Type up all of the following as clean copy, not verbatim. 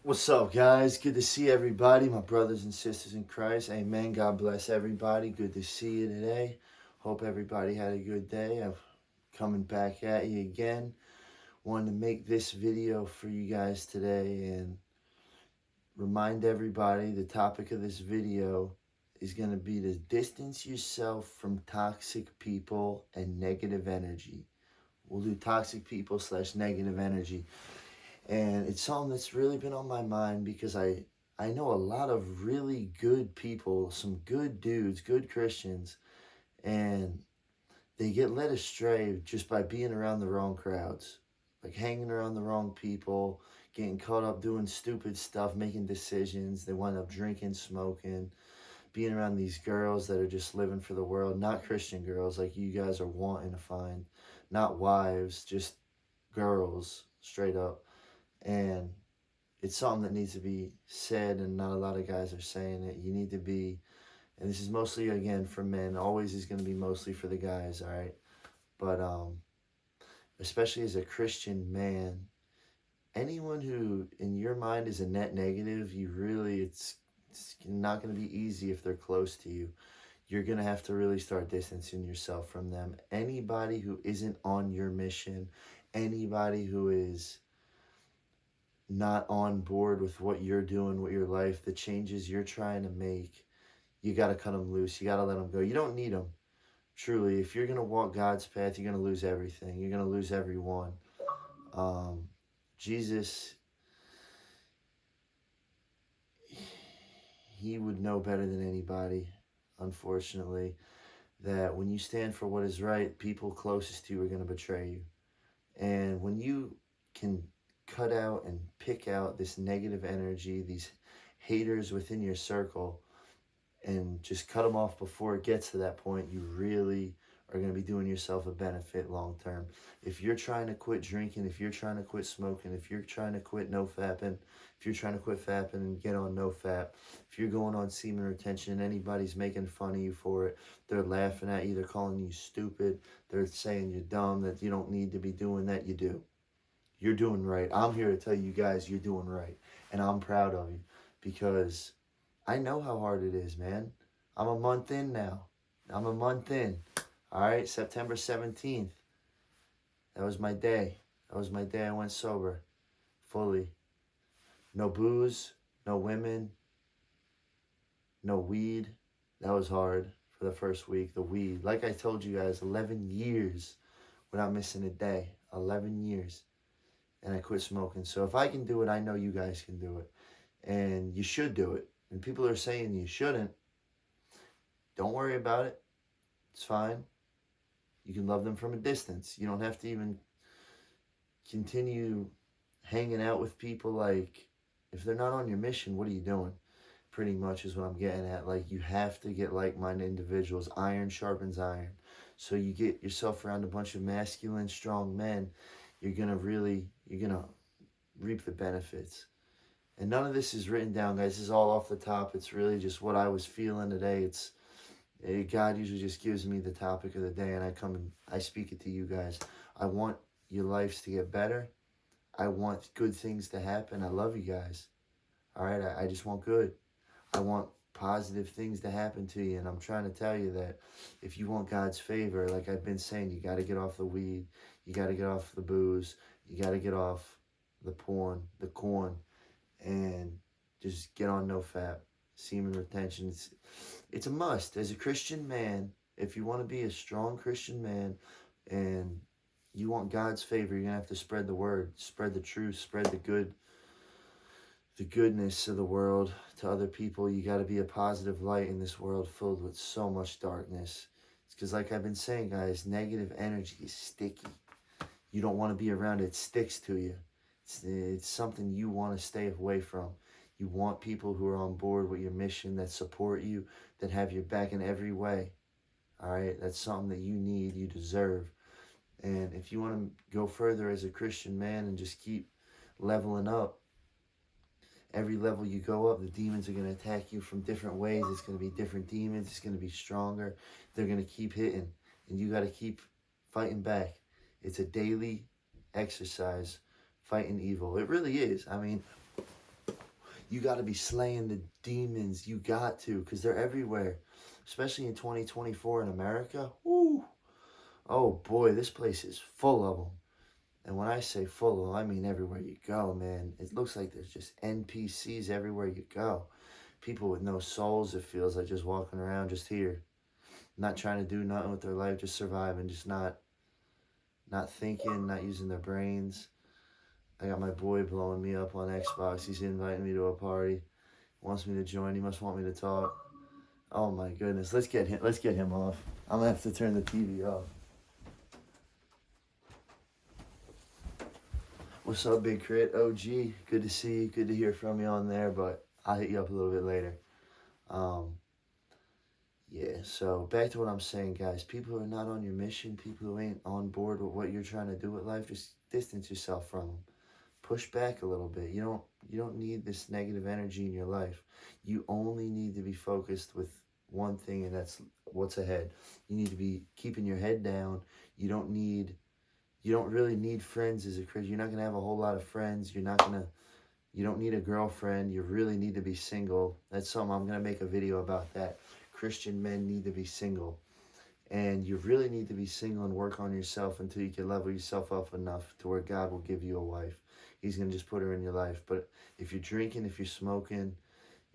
What's up, guys? Good to see everybody, my brothers and sisters in Christ. Amen. God bless everybody. Good to see you today. Hope everybody had a good day. I'm coming back at you again. Wanted to make this video for you guys today and remind everybody the topic of this video is going to be to distance yourself from toxic people and negative energy. We'll do toxic people / negative energy. And it's something that's really been on my mind because I know a lot of really good people, some good dudes, good Christians, and they get led astray just by being around the wrong crowds, like hanging around the wrong people, getting caught up doing stupid stuff, making decisions. They wind up drinking, smoking, being around these girls that are just living for the world, not Christian girls like you guys are wanting to find, not wives, just girls, straight up. And it's something that needs to be said, and not a lot of guys are saying it. You need to be, and this is mostly again for men. Always is going to be mostly for the guys, all right. But especially as a Christian man, anyone who in your mind is a net negative, you really it's not going to be easy if they're close to you. You're going to have to really start distancing yourself from them. Anybody who isn't on your mission, anybody who is not on board with what you're doing with your life, the changes you're trying to make, you got to cut them loose. You got to let them go. You don't need them. Truly, if you're going to walk God's path, you're going to lose everything. You're going to lose everyone. Jesus, he would know better than anybody, unfortunately, that when you stand for what is right, people closest to you are going to betray you. And when you can cut out and pick out this negative energy, these haters within your circle, and just cut them off before it gets to that point, you really are going to be doing yourself a benefit long term. If you're trying to quit drinking, if you're trying to quit smoking, if you're trying to quit no fapping, if you're trying to quit fapping and get on no fap, if you're going on semen retention and anybody's making fun of you for it, they're laughing at you, they're calling you stupid, they're saying you're dumb, that you don't need to be doing that, you do. You're doing right. I'm here to tell you guys you're doing right. And I'm proud of you because I know how hard it is, man. I'm a month in now. I'm a month in. All right, September 17th. That was my day. That was my day I went sober. Fully. No booze, no women, no weed. That was hard for the first week. The weed. Like I told you guys, 11 years without missing a day. 11 years. And I quit smoking. So if I can do it, I know you guys can do it. And you should do it. And people are saying you shouldn't. Don't worry about it. It's fine. You can love them from a distance. You don't have to even continue hanging out with people. Like, if they're not on your mission, what are you doing? Pretty much is what I'm getting at. Like, you have to get like-minded individuals. Iron sharpens iron. So you get yourself around a bunch of masculine, strong men, you're going to reap the benefits. And none of this is written down, guys. This is all off the top. It's really just what I was feeling today. God usually just gives me the topic of the day, and I come and I speak it to you guys. I want your lives to get better. I want good things to happen. I love you guys. All right? I just want good. I want positive things to happen to you, and I'm trying to tell you that if you want God's favor, like I've been saying, you got to get off the weed. You got to get off the booze. You got to get off the porn, the corn, and just get on NoFap. Semen retention. It's a must. As a Christian man, if you want to be a strong Christian man and you want God's favor, you're going to have to spread the word, spread the truth, spread the goodness of the world to other people. You got to be a positive light in this world filled with so much darkness. It's because, like I've been saying, guys, negative energy is sticky. You don't want to be around it. It sticks to you. It's something you want to stay away from. You want people who are on board with your mission, that support you, that have your back in every way. All right? That's something that you need, you deserve. And if you want to go further as a Christian man and just keep leveling up, every level you go up, the demons are going to attack you from different ways. It's going to be different demons. It's going to be stronger. They're going to keep hitting. And you got to keep fighting back. It's a daily exercise fighting evil. It really is. I mean, You got to be slaying the demons. You got to, because they're everywhere, especially in 2024 in America. Woo! Oh boy, this place is full of them. And when I say full of them, I mean everywhere you go, man. It looks like there's just NPCs everywhere you go. People with no souls, it feels like, just walking around just here. Not trying to do nothing with their life, just surviving, just not thinking, not using their brains. I got my boy blowing me up on Xbox. He's inviting me to a party. Wants me to join. He must want me to talk. Oh my goodness. Let's get him off. I'm gonna have to turn the TV off. What's up, Big Crit? OG. Good to see you. Good to hear from you on there, but I'll hit you up a little bit later. Yeah, so back to what I'm saying, guys. People who are not on your mission, people who ain't on board with what you're trying to do with life, just distance yourself from them. Push back a little bit. You don't need this negative energy in your life. You only need to be focused with one thing, and that's what's ahead. You need to be keeping your head down. You don't really need friends as a Christian. You're not gonna have a whole lot of friends. You don't need a girlfriend. You really need to be single. That's something I'm gonna make a video about that. Christian men need to be single. And you really need to be single and work on yourself until you can level yourself up enough to where God will give you a wife. He's going to just put her in your life. But if you're drinking, if you're smoking,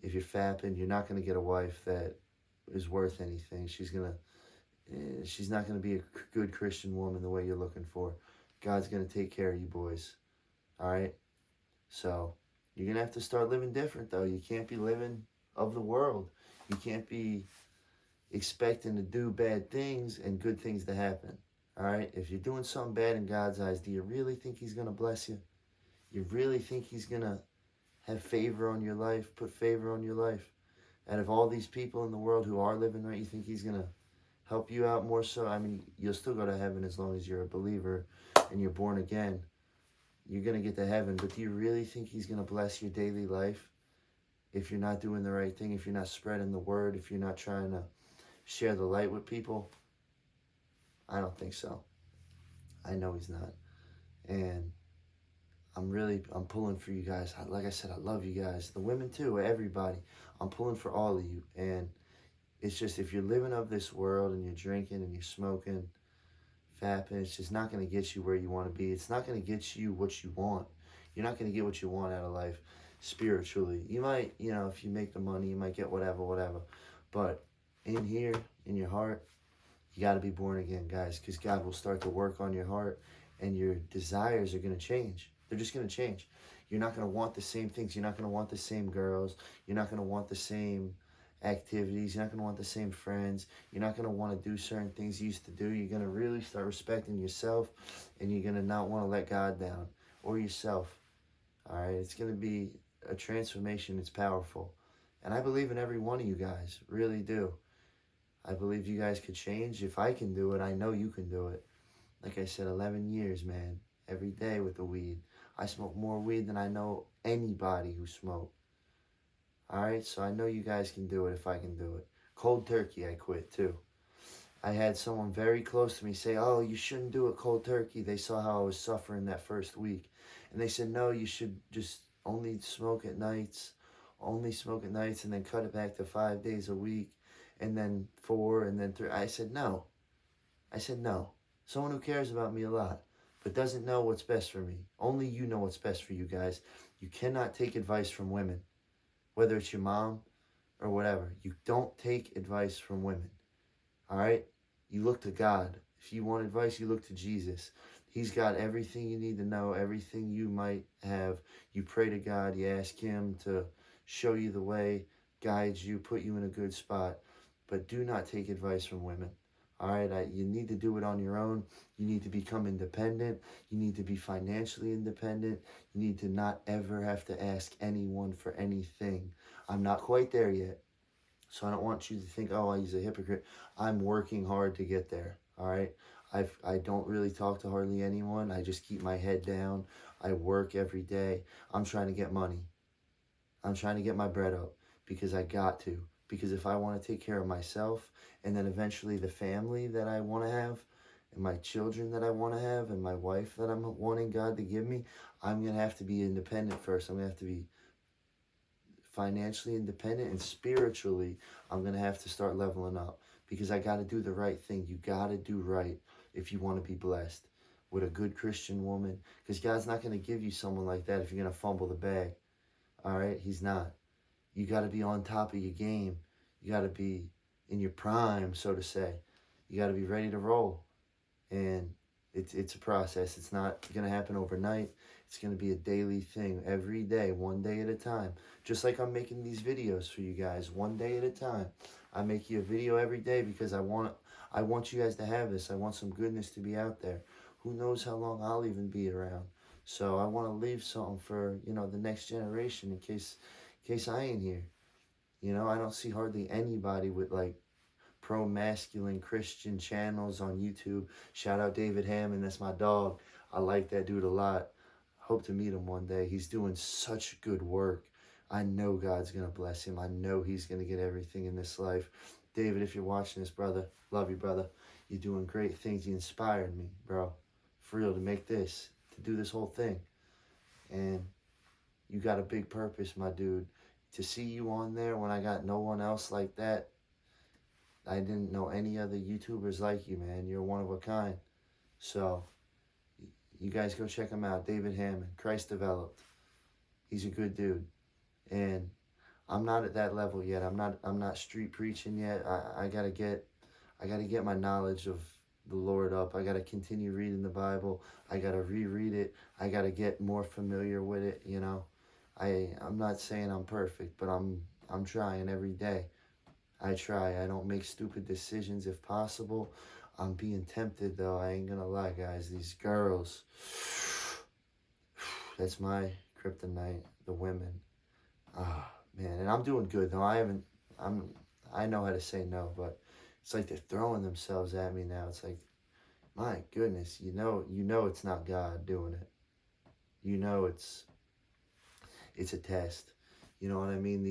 if you're fapping, you're not going to get a wife that is worth anything. She's not going to be a good Christian woman the way you're looking for. God's going to take care of you boys. All right? So you're going to have to start living different, though. You can't be living of the world. You can't be expecting to do bad things and good things to happen. All right? If you're doing something bad in God's eyes, do you really think he's going to bless you? You really think he's going to have favor on your life, put favor on your life? Out of all these people in the world who are living right, you think he's going to help you out more so? I mean, you'll still go to heaven as long as you're a believer and you're born again. You're going to get to heaven, but do you really think he's going to bless your daily life if you're not doing the right thing, if you're not spreading the word, if you're not trying to share the light with people? I don't think so. I know he's not. And I'm pulling for you guys. Like I said, I love you guys. The women too, everybody. I'm pulling for all of you. And it's just, if you're living of this world and you're drinking and you're smoking, fapping, it's just not going to get you where you want to be. It's not going to get you what you want. You're not going to get what you want out of life spiritually. You might, if you make the money, you might get whatever. But in here, in your heart, you got to be born again, guys, because God will start to work on your heart and your desires are going to change. They're just going to change. You're not going to want the same things. You're not going to want the same girls. You're not going to want the same activities. You're not going to want the same friends. You're not going to want to do certain things you used to do. You're going to really start respecting yourself, and you're going to not want to let God down or yourself. All right? It's going to be a transformation. It's powerful. And I believe in every one of you guys. Really do. I believe you guys could change. If I can do it, I know you can do it. Like I said, 11 years, man. Every day with the weed. I smoke more weed than I know anybody who smoked. Alright, so I know you guys can do it if I can do it. Cold turkey, I quit too. I had someone very close to me say, oh, you shouldn't do it cold turkey. They saw how I was suffering that first week. And they said, no, you should just only smoke at nights. Only smoke at nights and then cut it back to 5 days a week. And then 4 and then 3. I said, no. Someone who cares about me a lot, but doesn't know what's best for me. Only you know what's best for you guys. You cannot take advice from women, whether it's your mom or whatever. You don't take advice from women, all right? You look to God. If you want advice, you look to Jesus. He's got everything you need to know, everything you might have. You pray to God. You ask him to show you the way, guide you, put you in a good spot. But do not take advice from women. All right, you need to do it on your own. You need to become independent. You need to be financially independent. You need to not ever have to ask anyone for anything. I'm not quite there yet, so I don't want you to think, oh, he's a hypocrite. I'm working hard to get there, all right? I don't really talk to hardly anyone. I just keep my head down. I work every day. I'm trying to get money. I'm trying to get my bread up because I got to. Because if I want to take care of myself and then eventually the family that I want to have and my children that I want to have and my wife that I'm wanting God to give me, I'm going to have to be independent first. I'm going to have to be financially independent, and spiritually, I'm going to have to start leveling up because I got to do the right thing. You got to do right if you want to be blessed with a good Christian woman, because God's not going to give you someone like that if you're going to fumble the bag. All right? He's not. You got to be on top of your game. You got to be in your prime, so to say. You got to be ready to roll. And it's a process. It's not going to happen overnight. It's going to be a daily thing, every day, one day at a time. Just like I'm making these videos for you guys, one day at a time. I make you a video every day because I want you guys to have this. I want some goodness to be out there. Who knows how long I'll even be around. So I want to leave something for, the next generation in case I ain't here. I don't see hardly anybody with like pro-masculine Christian channels on YouTube. Shout out David Hammond, that's my dog. I like that dude a lot. Hope to meet him one day. He's doing such good work. I know God's going to bless him. I know he's going to get everything in this life. David, if you're watching this, brother, love you, brother. You're doing great things. You inspired me, bro, for real, to do this whole thing. And you got a big purpose, my dude. To see you on there when I got no one else like that, I didn't know any other YouTubers like you, man. You're one of a kind. So, you guys go check him out. David Hammond, Christ Developed. He's a good dude. And I'm not at that level yet. I'm not street preaching yet. I gotta get my knowledge of the Lord up. I gotta continue reading the Bible. I gotta reread it. I gotta get more familiar with it, I'm not saying I'm perfect, but I'm trying every day. I try. I don't make stupid decisions if possible. I'm being tempted, though. I ain't gonna lie, guys. These girls, that's my kryptonite, the women. Ah, man. And I'm doing good, though. I know how to say no, but it's like they're throwing themselves at me now. It's like, my goodness, you know it's not God doing it. It's a test. You know what I mean?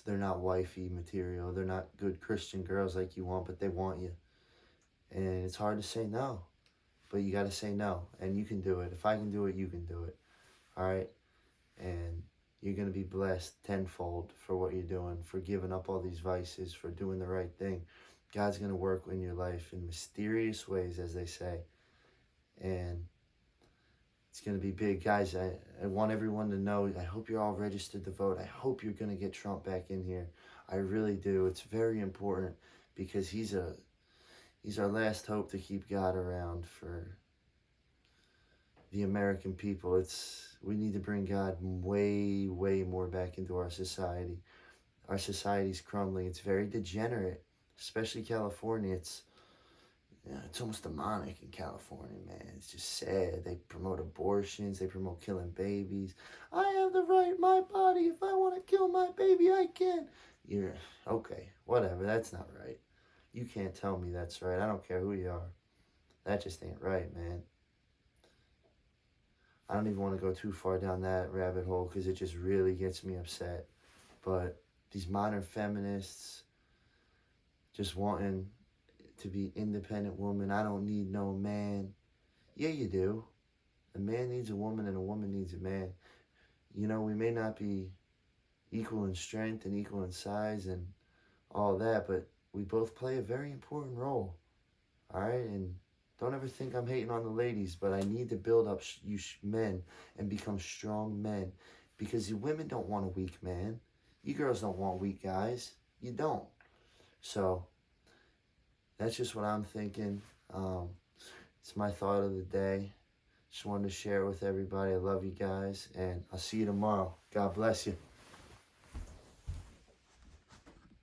They're not wifey material. They're not good Christian girls like you want, but they want you. And it's hard to say no. But you got to say no. And you can do it. If I can do it, you can do it. All right? And you're going to be blessed tenfold for what you're doing, for giving up all these vices, for doing the right thing. God's going to work in your life in mysterious ways, as they say. And it's going to be big. Guys, I want everyone to know, I hope you're all registered to vote. I hope you're going to get Trump back in here. I really do. It's very important because he's our last hope to keep God around for the American people. We need to bring God way, way more back into our society. Our society's crumbling. It's very degenerate, especially California. It's almost demonic in California, man. It's just sad. They promote abortions. They promote killing babies. I have the right, my body. If I want to kill my baby, I can. You're, okay, whatever. That's not right. You can't tell me that's right. I don't care who you are. That just ain't right, man. I don't even want to go too far down that rabbit hole because it just really gets me upset. But these modern feminists just wanting to be independent woman. I don't need no man. Yeah, you do. A man needs a woman and a woman needs a man. We may not be equal in strength and equal in size and all that, but we both play a very important role. All right? And don't ever think I'm hating on the ladies, but I need to build up you men and become strong men because you women don't want a weak man. You girls don't want weak guys. You don't. So that's just what I'm thinking. It's my thought of the day. Just wanted to share it with everybody. I love you guys, and I'll see you tomorrow. God bless you.